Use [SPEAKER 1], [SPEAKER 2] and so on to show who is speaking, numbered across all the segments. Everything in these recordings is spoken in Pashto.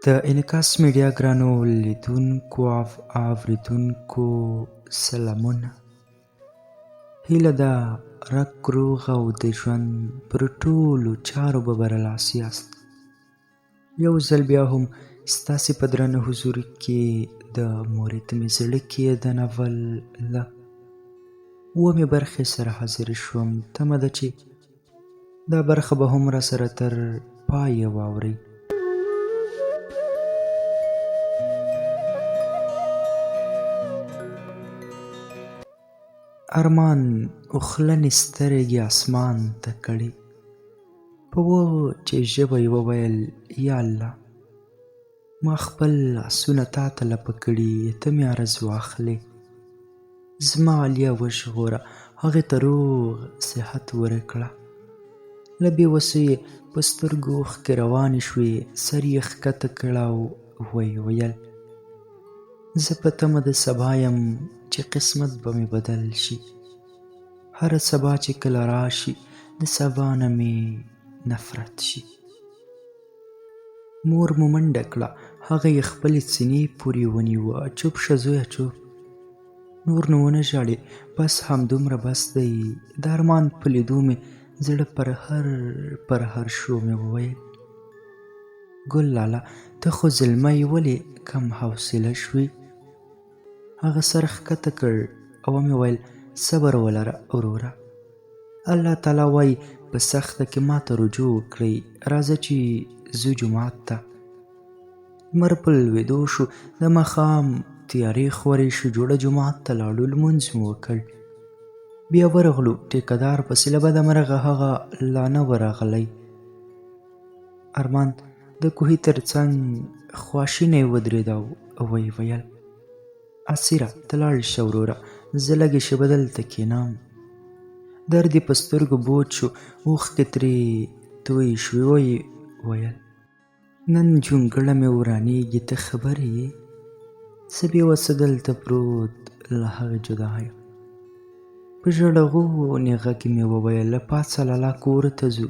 [SPEAKER 1] د انعکاس میډیا ګرانو لیدونکو او اورېدونکو سلامونه. هیله ده رګ روغ او د ژوند پر ټولو چارو به برلاسی یاست. یو ځل بیا هم ستاسې په درنه حضور کې د مورید مې زړه کېدنول له اوومې برخې سره حاضر شوم. تمه ده چې دا برخه به هم راسره تر پایه واورئ. ارمان اوښلنې سترګې اسمان ته کړې، په وچې ژبه یې وویل یا الله، ما خپل لاسونه تا ته لپه کړي، ته مې عرض واخلې. زما عالیه وژغوره، هغې ته روغ صحت ورکړه. له بې وسو یې په سترګو اوښکې روانې شوې، سر یې ښکته کړ او ویې ویل زه په تمه د سبا یم چې قسمت به مې بدل شي. هره سبا چې کله راشي د سبا نه مې نفرت شي. مور مو منډه کړه، هغه یې خپلې سینې پورې ونیوه. چوپ شه زویه چوپ، نور نو ونه ژاړې، بس همدومره بس دی. د ارمان په لیدو مې زړه پرهر شو. مې وویل ګل لاله ته خو زلمی ولې کم حوصله شوې؟ هغه سر ښکته کړ او مې ویل صبر ولره وروره، الله تعالی وایي په سخته کې ما ته رجوع وکړئ. راځه چې ځو جومات ته. لمر په لوېدو شو، د ماښام تیارې خورې شو. جوړه جومات ته لاړو، لمونځ مو وکړ، بیا ورغلو. ټیکهدار پسې له بده مرغه هغه لا نه و راغلی. ارمان د کوهي تر څنګ خواشینی ودرېد او ویې ویل اسیره ته لاړ شه وروره، زه لږې شېبه دلته کښېنم. درد یې په سترګو بوج شو، اوښکې ترې تویې شوې. ویې ویل نن جونګړه مې ورانېږي، ته خبر یې؟ زه بې وسه دلته پروت له هغې جدا یم. په ژړغوني غږ مې وویل پاڅه لالا کور ته ځو.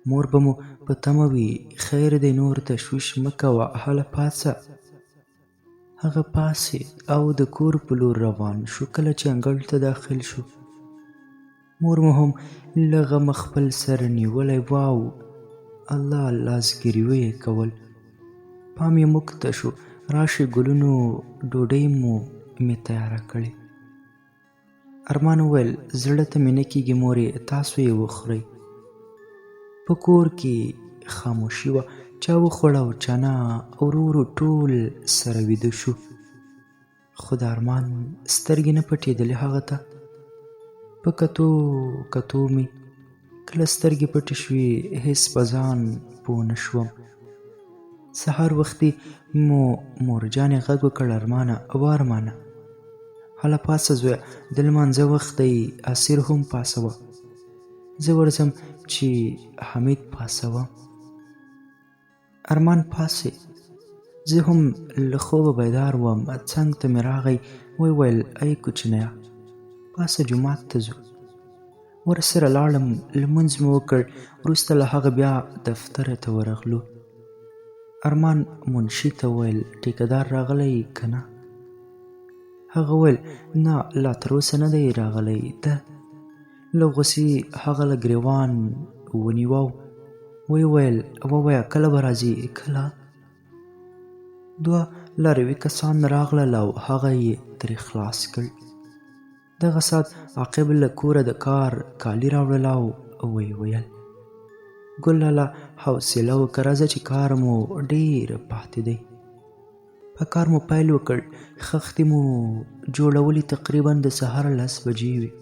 [SPEAKER 1] مور به مو په تمه وي، خیر دی نور تشویش مه کوه، هله پاڅه. هغه پاڅېد او د کور په لور روان شو. کله چې انګړ ته داخل شو، مور مو هم له غمه خپل سر نیولی و او الله لاسګریوی یې کول. پام یې موږ ته شو، راشئ ګلونو ډوډۍ مې تیاره کړې. ارمان وویل زړه ته مې نه کېږي مورې، تاسو یې وخورئ. په کور کې خاموشي وه، چا وخوړه او چا نه. ورو ورو ټول سره ویده شو، خو د ارمان سترګې نه پټېدلې. هغه ته په کتو مې کله سترګې پټې شوې، هېڅ په ځان پوه نه شوم. سهار وختي مو مورجانې غږ وکړ ارمانه هله پاڅه زویه، د لمانځه وخت دی، اسیر هم پاڅوه، زه ورځم چې حمید پاڅوم. ارمان پاڅېد، زه هم له خوبه بیدار وم. څنګ ته مې راغی، ویل ای کوچنیه پاڅه جومات ته ځو. ورسره لاړم، لمونځ مې وکړ. وروسته له هغه بیا دفتر ته ورغلو. ارمان منشي ته وویل ټیکهدار راغلی که نه؟ هغه وویل نه لا تراوسه نه دی راغلی. ده له غوسې هغه له ګریوان ونیوه او ویې ویل ووایه کله به راځي؟ کله؟ 2 لاروي کسان راغلل او هغه یې ترې خلاص کړ. دغه ساعت عاقب له کوره د کار کالي راوړل او ویې ویل ګل لالا حوصله وکړه، راځه چې کار مو ډېر پاتې دی. په کار مو پیل وکړ، خښتې مو جوړولې، تقریبا د سهار 10 بجې وې.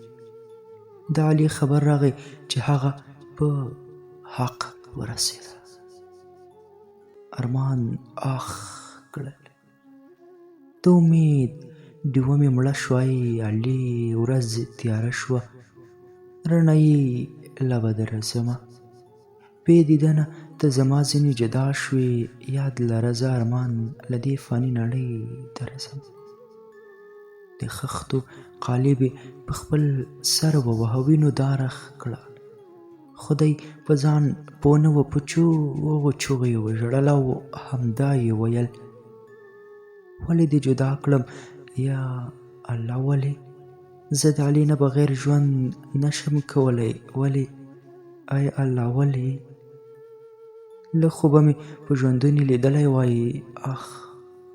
[SPEAKER 1] د علي خبر راغی چې هغه په حق ورسېده. ارمان آخ کړل، د امید ډیوه مې مړه شوی. علي ورځ تیاره شوه، رڼایي له بده ځمه. بې دیدنه ته زما ځینې جدا شوې، یاد لره زه ارمان له دې فاني نړۍ ته رځم. د خښتو قالب په خپل سر ووهه، وینو داره کړه. خو دی په ځان پوه نه و، په چوغو چوغو یې وژړل او همدا یې ویل: ولې دې جدا کړم یا الله، ولې زه د علي نه بغیر ژوند نشم کولی، ولې ای الله ولې؟ له خوبه مې په ژوندون یې لیدلی وای، اخ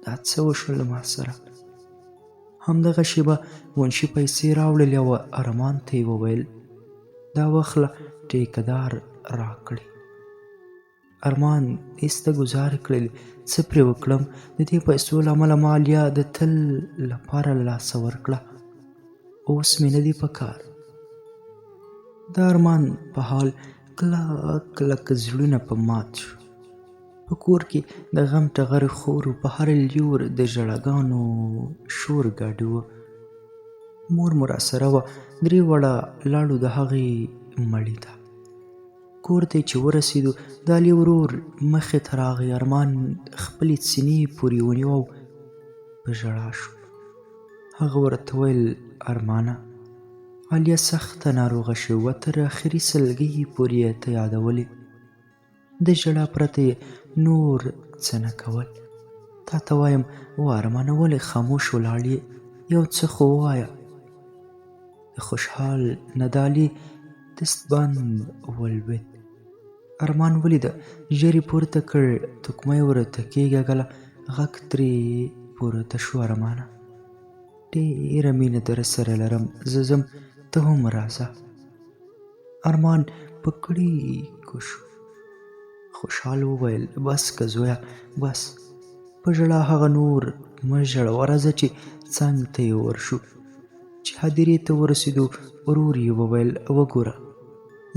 [SPEAKER 1] دا څه وشول ما سره. همدغه شېبه منشي پیسې راوړلې او ارمان ته یې وویل: دا واخله ټیکهدار راکړې. ارمان ایسته ګوزارې کړلې، څه پرې وکړم، د دې پیسو له امله ما علیا د تل لپاره له لاسه ورکړه، اوس مې نه دي په کار. د ارمان په حال کلک کلک زړونه په مات شو. په کور کې د غم ټغرې خور و، په هر لیور د ژړاګانو شور ګډ و. مور مو راسره وه، 3 وړه لاړو د هغې مړي ته. کور ته چې ورسېدو د علي ورور مخې ته راغی. ارمان خپلې سینې پورې ونیو او په ژړا شو. هغه ورته ویل: ارمانه، علیا سخته ناروغه شوې وه، تر اخري سلګۍ پورې یې ته یادولې، د ژړا پرته یې نور څه نه کول. تا ته وایم و ارمانه، ولې خاموش ولاړ یې؟ یو څه خو ووایه. د خوشحال نه د علي دستبند ولوېد. ارمان ولیده، ژر یې پورته کړ، تکمه یې ورته کېږدله، غږ ترې پورته شو: ارمانه، ډېره مینه در سره لرم، زه ځم، ته هم راځه. ارمان په کړېکو شو. خوشحال وویل: بس که زویه بس، په ژړا هغه نور مه ژړه، ورځه چې څنګ ته یې ورشو. چې هدیرې ته ورسېدو ورور یې وویل: وګوره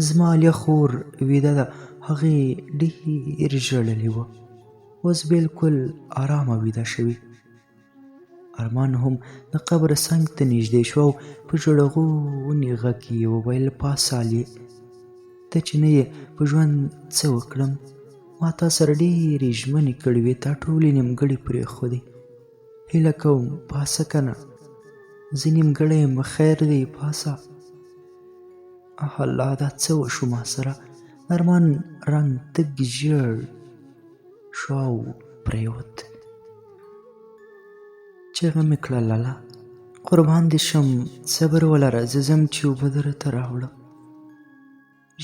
[SPEAKER 1] زما علیا خور ویده ده، هغې ډېر ژړلې وه، اوس بلکل ارامه ویده شوې. ارمان هم د قبر څنګ ته نږدې شو او په ژړغوني غږ یې وویل: پاسه علي، ته چې نه یې په ژوند څه وکړم، ما تا سره ډېرې ژمنې کړې وې، تا ټولې نیمګړې پرېښودې، هیله کوم پاسه که نه، زه نیمګړی یم، خیر دی پاسه. الله، دا څه وشو ما سره؟ ارمان رنګ تک ژیړ شو او پرېوت. چیغه مې کړه: لالا، قربان دې شم، صبر ولره، زه ځم چې اوبه درته راوړم.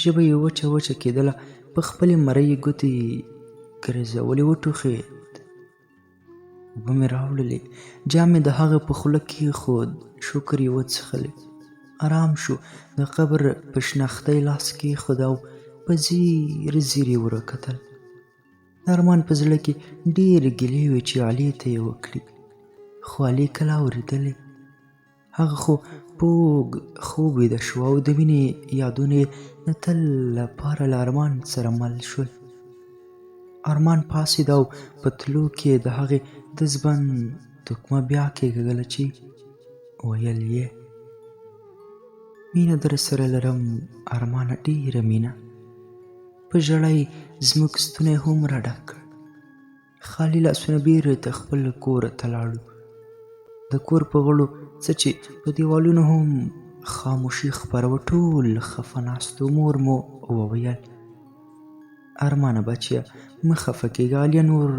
[SPEAKER 1] ژبه یې وچه وچه کېدله، په خپلې مرۍ ګوتې ګرځولې، وټوخېد. اوبه مې راوړلې، جام مې د هغه په خوله کېښود، شکر یې وڅښلې، ارام شو. د قبر په شنختۍ لاس کېښود او په ځیر ځیر یې ورکتل. د ارمان په زړه کې ډېرې ګیلې وې چې علي ته یې وکړي، خو علي کله اورېدلې؟ هغه خو پوږ خوب ویده شو او د مینې یادونه یې د تل لپاره له ارمان سره مل شول. ارمان پاڅېد او په تلو کې د هغې دستبند تکمه بیا کېږدله چې ویل یې: مینه در سره لرم ارمانه، ډېره مینه. په ژړا یې زموږ ستونی هم راډک کړ. خالي لاسونه بېرته خپل کور ته لاړو. د کور په غړو څه چې په دیوالونو هم خاموشي خپره وه، ټول خفه ناست وو. مور مو وویل: ارمانه بچیه، مه خفه کېږه، علیا نور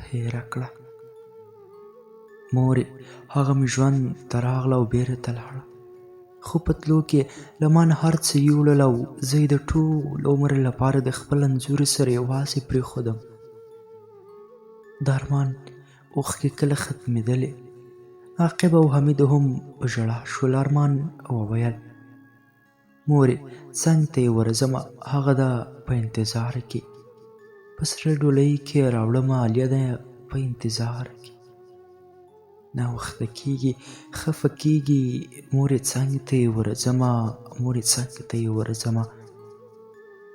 [SPEAKER 1] هېره کړه. مورې، هغه مې ژوند ته راغله او بېرته لاړه، خو په تلو کې له ما نه هر څه یوړل او زه یې د ټول عمر لپاره د خپل انځور سره یوازې پرېښودم. د ارمان اوښکې کله ختمېدلې. عاقب او حمید هم په ژړا شول. ارمان وویل: مورې، څنګ ته یې ورځمه، هغه ده په انتظار کې، په سره ډولۍ کې راوړمه، علیا ده په انتظار کې. ناوخته کېږي، خفه کېږي، مورې څنګ ته یې ورځمه، مورې څنګ ته یې ورځمه.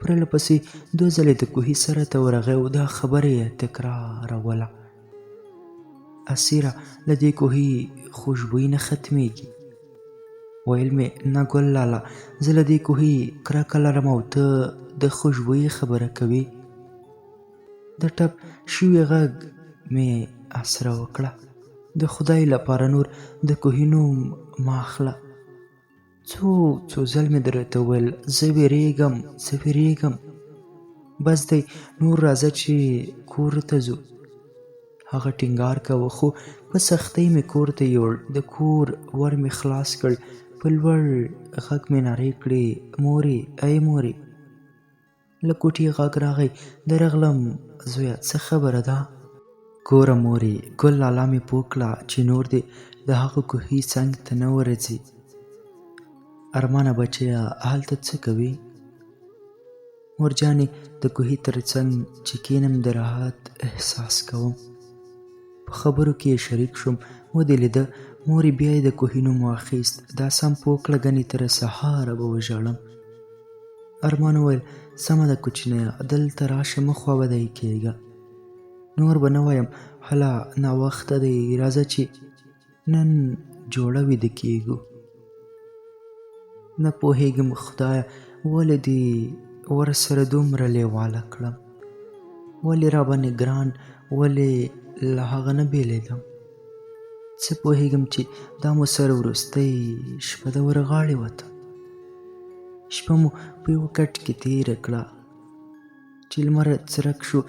[SPEAKER 1] پرله پسې 2 ځلې د کوهي سره ته ورغی او دا خبره یې تکراروله: اسیره، له دې کوهي خوشبویي نه ختمېږي. ویل مې: نه ګل لالا، زه له دې کوهي کرکه لرم او ته د خوشبویي خبره کوې. د ټپ شوي غږ مې اسره وکړه: د خدای لپاره نور د کوهي نوم مه اخله. څو ځل مې درته وویل زه ویریږم. بس دی نور راځه چې کور ته ځو. هغه ټینګار کاوه خو په سختۍ مې کور ته یوړ. د کور ور مې خلاص کړ. په لوړ غږ مې نارې کړې مورې ای مورې. له کوټې غږ راغی درغلم زویه څه خبره ده؟ ګوره مورې ګل لالا مې پوه کړه چې نور دې د هغه کوهي څنګ ته نه ورځي. ارمانه بچیه هلته څه کوې؟ مورجانې د کوهي تر څنګ چې کینم د راحت احساس کوم. په خبرو کې یې شریک شوم. ودې لیده مورې بیا یې د کوهي نوم واخیست. دا سم پوه کړه ګنې تر سهاره به وژاړم. ارمان وویل سمه ده کوچنیه دلته راشه مه خوابدی کېږه. نور به نه وایم هله ناوخته دی راځه چې نن جوړه ویده کېږو. نه پوهېږم خدایه ولې دې ورسره دومره لیواله کړم. ولې راباندې ګران ولې له هغه نه بېلېدم. څه پوهېږم چې دا مو سره وروستۍ شپه د ورغاړې وته. شپه مو په یوه کټ کې تېره کړه. چې لمر څرک شو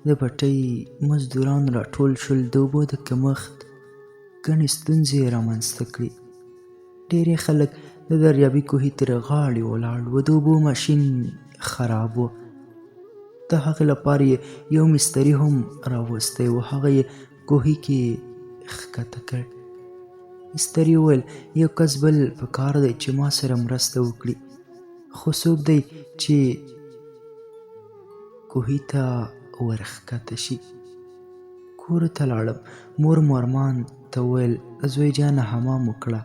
[SPEAKER 1] د پټۍ مزدوران راټول شول. د اوبو د کمښت ګڼې ستونزې یې رامنځته کړې. ډېری خلک د دریابي کوهي تر غاړې ولاړ و. د اوبو ماشین خراب و. د هغې لپاره یې یو مستري هم راوستی و. هغه یې کوهي کې ښکته کړ. مستري وویل یو کس بل په کار دی چې ما سره مرسته وکړي. خو څوک دی چې کوهي ته ورښکته شي. کور ته لاړم. مور مو ارمان ته وویل زوی جانه حمام وکړه.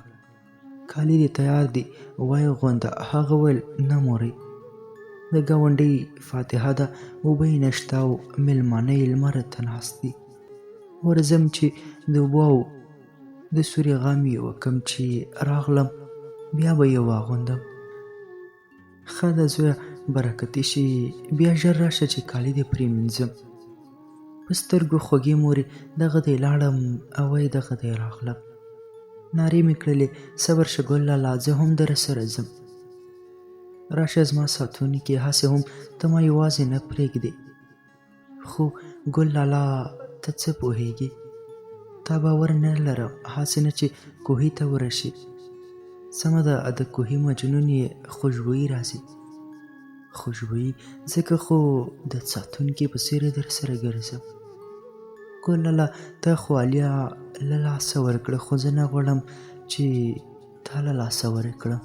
[SPEAKER 1] کالي دې تیار دي وایې غونده. هغه وویل نه مورې د ګاونډۍ فاتحه ده اوبه یې نشته او مېلمانه یې لمر ته ناست دي. ورځم چې د اوبو او د سوري غم یې وکم چې راغلم بیا به یې واغوندم. ښه ده زویه برکتي شي بیا ژر راشه چې کالي دې پرېمینځم. په سترګو خوږې مورې دغه دی لاړم او وایي دغه دی راغلم. نارې مې کړلې صبر شه ګل لالا زه هم در سره ځم. راشه زما ساتونکې هسې هم ته ما یوازې نه پرېږدې. خو ګل لالا ته څه پوهېږې؟ تا باور نه لرم هسې نه چې کوهي ته ورشي. سمه ده د کوهي مجنون یې خوشبويي راځي. خوشبويي ځکه خو د ساتونکي په څېر در سره ګرځم. ګل لالا ته خو عالیا له لاسه ورکړه خو زه نه غواړم چې تا له لاسه ورکړم.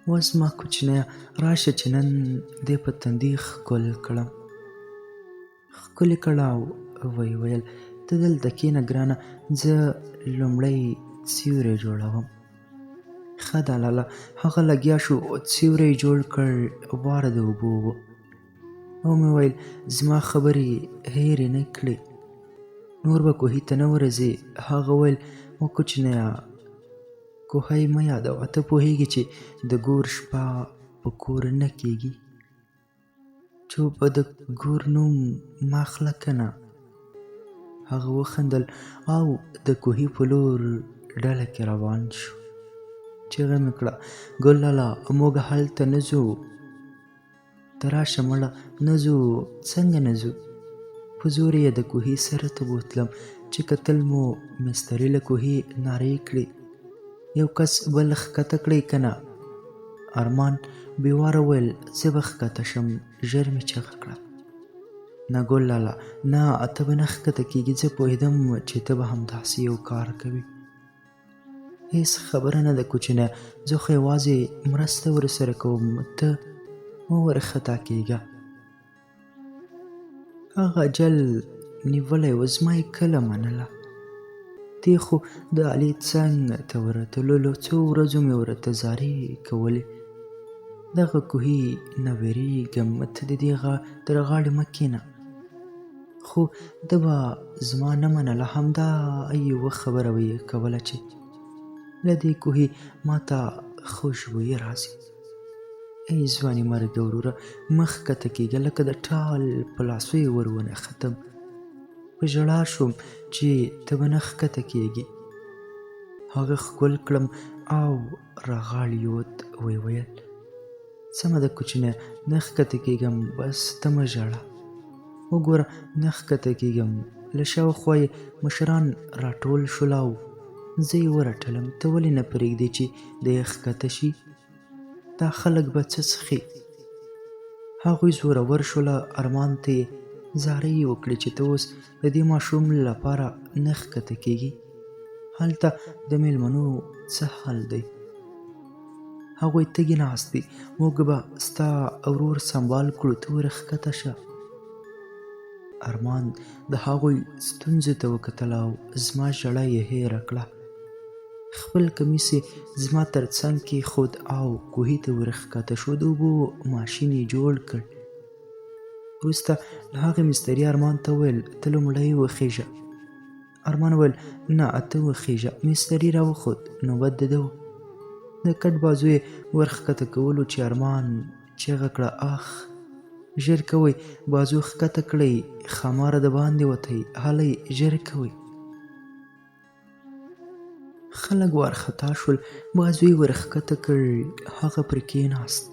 [SPEAKER 1] اوس زما کوچنیه راشه چې نن دې په تندي ښکل کړم. ښکلې کړه او ویې ویل ته دلته کښېنه ګرانه زه لومړی سیوری جوړوم. ښه ده لالا. هغه لګیا شو سیوری یې جوړ کړ. واره د اوبو و. او مې ویل زما خبرې هېرې نه کړې نور به کوهي ته نه ورځې. هغه ویل و کوچنیه کوهی مه یادوه ته پوهېږې چې د ګور شپه په کور نه کېږي. چې به د ګور نوم مه اخله که نه. هغه وخندل او د کوهي په لور ډله کې روان شو. چیغه مې کړه ګل لالا موږ هلته نه ځو. ته راشه مړه نه ځو. څنګه نه ځو؟ په زور یې د کوهي سره ته بوتلم چې کتل مو مستري له کوهي نارې کړې یو کس بل ښکته کړئ که نه. ارمان بېواره وویل زه به ښکته شم. ژر مې چیغه کړه نه ګل لالا نه ته به نه ښکته کېږي. زه پوهېدم چې ته به همداسې یو کار کوې. هېڅ خبره نه ده کوچنیه زه خو یوازې مرسته ورسره کوم ته مه ورښکته کېږه. هغه اجل نیولی و زما یې کله منله. دې خو د علي څنګ ته ورتللو څو ورځو مې ورته زارۍ کولې دغه کوهي نه وېرېږم ته د دې تر غاړې مه کښېنه. خو ده به زما نه منله. همدا یوه خبره به یې کوله چې له دې کوهي ما ته خوشبويي راځي. ای ځوانې مرګه وروره مه ښکته کېږه لکه د ټال په لاسو یې ور ونښتم. په ژړا شوم چې ته به نه ښکته کېږې. هغه ښکل کړم او راغاړې یود ویې ویل سمه ده کوچینیه نه ښکته کېږم بس ته مه ژاړه وګوره نه ښکته کېږم له شاوخوا یې مشران راټول شول او زه یې ورټلم ته ولې نه پرېږدې چې دی ښکته شي دا خلک به څه څښي هغوی زورور شول ارمان ته یې زارۍ وکړې چې ته اوس د دې ماشوم لپاره نه ښکته کېږي هلته د مېلمنو څه حال دی هغوی تږي ناست دي موږ به ستا ورور سنبال کړو ته ور ښکته شه ارمان د هغوی ستونزو ته وکتل او زما ژړا یې هېره کړه خپل کمیس یې زما تر څنګ کېښود او کوهي ته ور ښکته شو د اوبو ماشین یې جوړ کړ وروسته له هغې مستري ارمان ته وویل ته لومړی وخېژه ارمان وویل نه ته وخېژه مستري راوښود نوبت د ده و د کټ بازو یې ور ښکته کولو چې ارمان چیغه کړه اخ ژر کوئ بازو ښکته کړئ ښاماره د باندې وتی هلئ ژر کوئ خلک وارخطا شول بازو یې ور ښکته کړ هغه پرې کېناست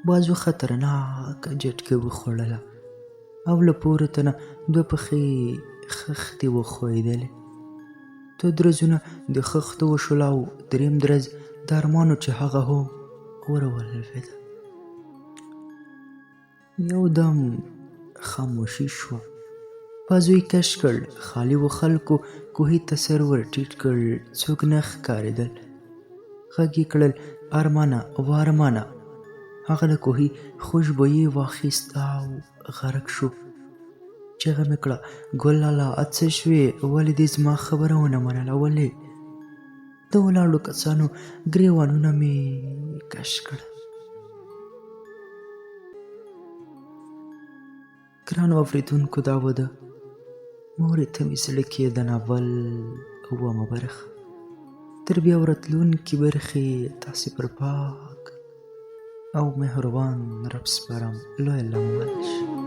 [SPEAKER 1] بازو خطرناکه جټکه وخوړله او له پورته نه دوه پښې خښتې وښویېدلې دوه درزونه د خښتو وشول او دریم درز د ارمانو چې هغه هم ورولوېده یو دم خاموشي شوه بازو یې کش کړ خالي و خلکو کوهي ته سر ور ټیټ کړ څوک نه ښکارېدل غږ یې کړل ارمانه وارمانه هغه د کوهي خوشبویي واخیست او غرق شو چیغه مې کړه ګل لالا څه شوې ولې دې زما خبره ونه منله ولې د ولاړو کسانو ګریوانونه مې کش کړل ګرانو اورېدونکو دا و د مورې ته مې زړه کې د ناول اوومه برخه تر بیا ورتلونکي برخې تاسې پر پاک او مهربان رب سپارم لوی الله مو مل شي